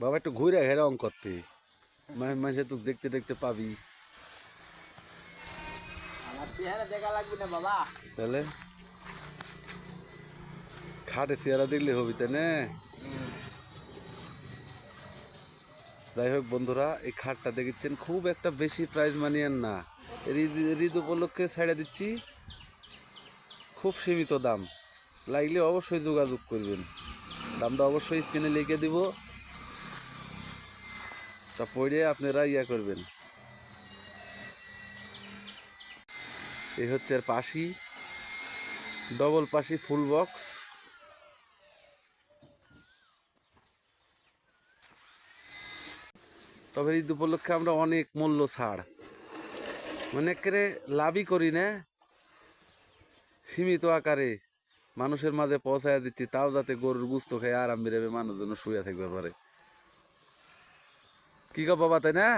বাবা একটু ঘুরে ঘেরা অঙ্ক করতে মাঝে তুই দেখতে দেখতে পাবি দেখা লাগবে না বাবা। তাহলে খাটে চেহারা দেখলে হবি তাই না? যাই হোক বন্ধুরা, এই খাটটা দেখেছেন খুব একটা বেশি প্রাইজ মানিয়েন না, ঈদ উপলক্ষে ছেড়ে দিচ্ছি, খুব সীমিত দাম, লাগলে অবশ্যই যোগাযোগ করবেন, দামটা অবশ্যই স্ক্রিনে লিখে দিব, তা পড়ে আপনারা ইয়া করবেন। এই হচ্ছে এর পাশি, ডবল পাশি ফুল বক্স। তবে ঈদ উপলক্ষে আমরা অনেক মূল্য ছাড়, মানে করে লাভই করি না, সীমিত আকারে মানুষের মাঝে পৌঁছায় দিচ্ছি, তাও যাতে গরুর গুস্ত খেয়ে আরাম বেরোবে, মানুষজন শুয়ে থাকবে পারে। কি গো বাবা, তাই না?